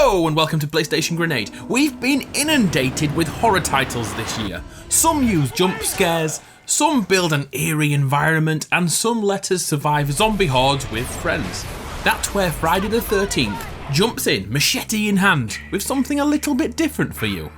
Hello and welcome to PlayStation Grenade. We've been inundated with horror titles this year. Some use jump scares, some build an eerie environment, and some let us survive zombie hordes with friends. That's where Friday the 13th jumps in, machete in hand, with something a little bit different for you.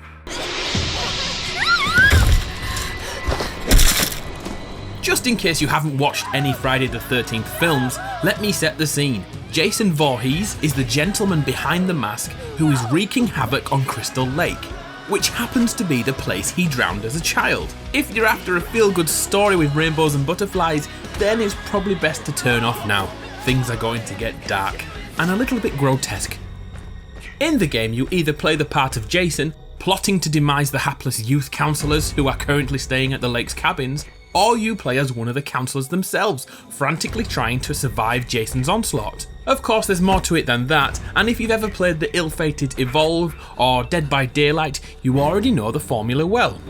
Just in case you haven't watched any Friday the 13th films, let me set the scene. Jason Voorhees is the gentleman behind the mask who is wreaking havoc on Crystal Lake, which happens to be the place he drowned as a child. If you're after a feel-good story with rainbows and butterflies, then it's probably best to turn off now. Things are going to get dark and a little bit grotesque. In the game, you either play the part of Jason, plotting to demise the hapless youth counsellors who are currently staying at the lake's cabins, or you play as one of the counsellors themselves, frantically trying to survive Jason's onslaught. Of course, there's more to it than that, and if you've ever played the ill-fated Evolve or Dead by Daylight, you already know the formula well.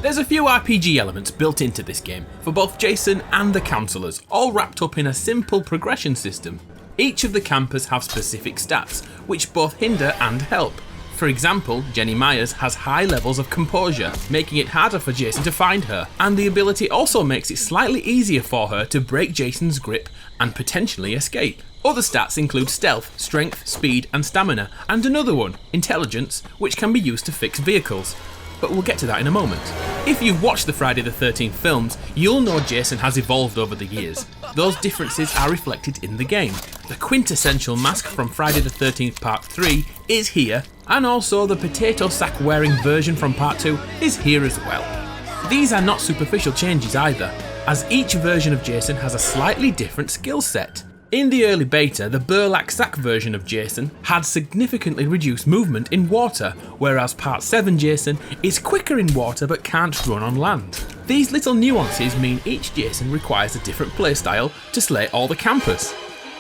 There's a few RPG elements built into this game, for both Jason and the counsellors, all wrapped up in a simple progression system. Each of the campers have specific stats, which both hinder and help. For example, Jenny Myers has high levels of composure, making it harder for Jason to find her, and the ability also makes it slightly easier for her to break Jason's grip and potentially escape. Other stats include stealth, strength, speed and stamina, and another one, intelligence, which can be used to fix vehicles. But we'll get to that in a moment. If you've watched the Friday the 13th films, you'll know Jason has evolved over the years. Those differences are reflected in the game. The quintessential mask from Friday the 13th Part 3 is here, and also the potato sack wearing version from Part 2 is here as well. These are not superficial changes either, as each version of Jason has a slightly different skill set. In the early beta, the burlap sack version of Jason had significantly reduced movement in water, whereas Part 7 Jason is quicker in water but can't run on land. These little nuances mean each Jason requires a different playstyle to slay all the campers.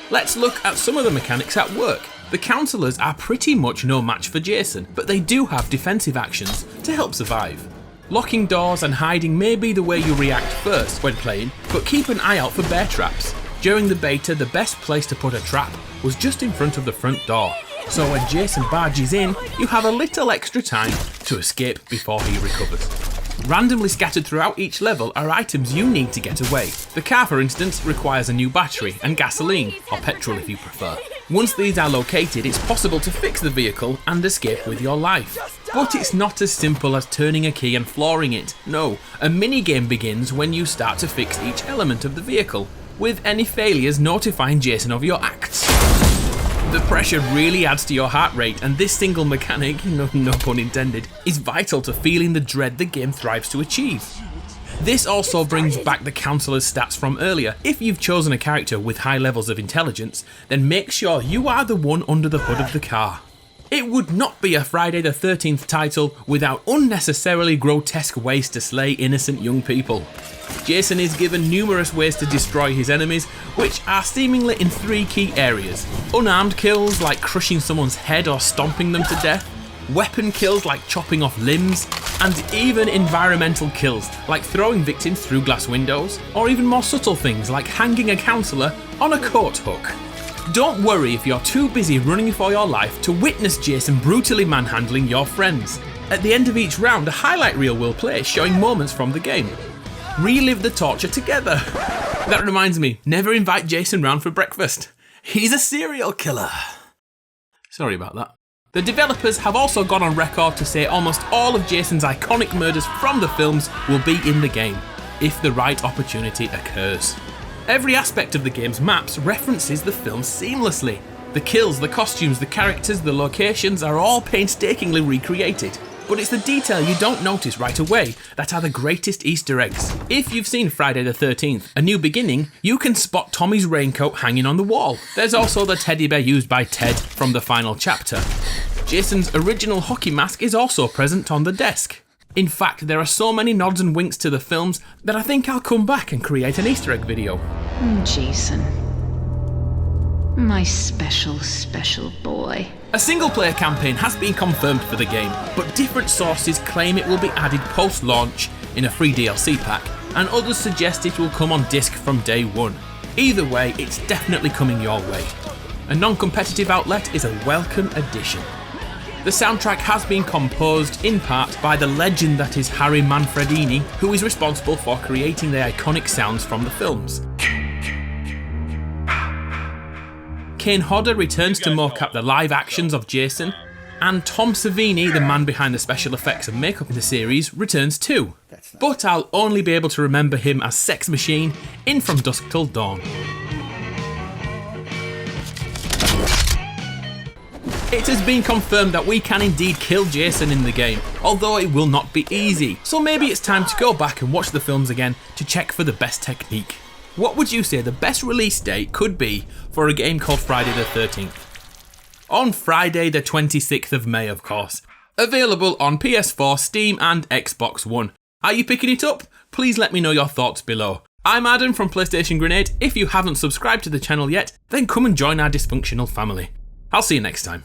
Let's look at some of the mechanics at work. The counsellors are pretty much no match for Jason, but they do have defensive actions to help survive. Locking doors and hiding may be the way you react first when playing, but keep an eye out for bear traps. During the beta, the best place to put a trap was just in front of the front door, so when Jason barges in, you have a little extra time to escape before he recovers. Randomly scattered throughout each level are items you need to get away. The car, for instance, requires a new battery and gasoline, or petrol if you prefer. Once these are located, it's possible to fix the vehicle and escape with your life. But it's not as simple as turning a key and flooring it. No, a minigame begins when you start to fix each element of the vehicle, with any failures notifying Jason of your acts. The pressure really adds to your heart rate, and this single mechanic, no pun intended, is vital to feeling the dread the game thrives to achieve. This also brings back the counsellor's stats from earlier. If you've chosen a character with high levels of intelligence, then make sure you are the one under the hood of the car. It would not be a Friday the 13th title without unnecessarily grotesque ways to slay innocent young people. Jason is given numerous ways to destroy his enemies, which are seemingly in three key areas. Unarmed kills like crushing someone's head or stomping them to death, weapon kills like chopping off limbs, and even environmental kills like throwing victims through glass windows, or even more subtle things like hanging a counsellor on a coat hook. Don't worry if you're too busy running for your life to witness Jason brutally manhandling your friends. At the end of each round, a highlight reel will play showing moments from the game. Relive the torture together. That reminds me, never invite Jason round for breakfast. He's a serial killer. Sorry about that. The developers have also gone on record to say almost all of Jason's iconic murders from the films will be in the game, if the right opportunity occurs. Every aspect of the game's maps references the film seamlessly. The kills, the costumes, the characters, the locations are all painstakingly recreated. But it's the detail you don't notice right away that are the greatest Easter eggs. If you've seen Friday the 13th, A New Beginning, you can spot Tommy's raincoat hanging on the wall. There's also the teddy bear used by Ted from the final chapter. Jason's original hockey mask is also present on the desk. In fact, there are so many nods and winks to the films that I think I'll come back and create an Easter egg video. Jason. My special boy. A single-player campaign has been confirmed for the game, but different sources claim it will be added post-launch in a free DLC pack, and others suggest it will come on disc from day one. Either way, it's definitely coming your way. a non-competitive outlet is a welcome addition. The soundtrack has been composed in part by the legend that is Harry Manfredini, who is responsible for creating the iconic sounds from the films. Kane Hodder returns to mocap the live actions of Jason, and Tom Savini, the man behind the special effects and makeup in the series, returns too. But I'll only be able to remember him as Sex Machine in From Dusk Till Dawn. It has been confirmed that we can indeed kill Jason in the game, although it will not be easy, so maybe it's time to go back and watch the films again to check for the best technique. What would you say the best release date could be for a game called Friday the 13th? On Friday the 26th of May, of course. Available on PS4, Steam and Xbox One. Are you picking it up? Please let me know your thoughts below. I'm Adam from PlayStation Grenade. If you haven't subscribed to the channel yet, then come and join our dysfunctional family. I'll see you next time.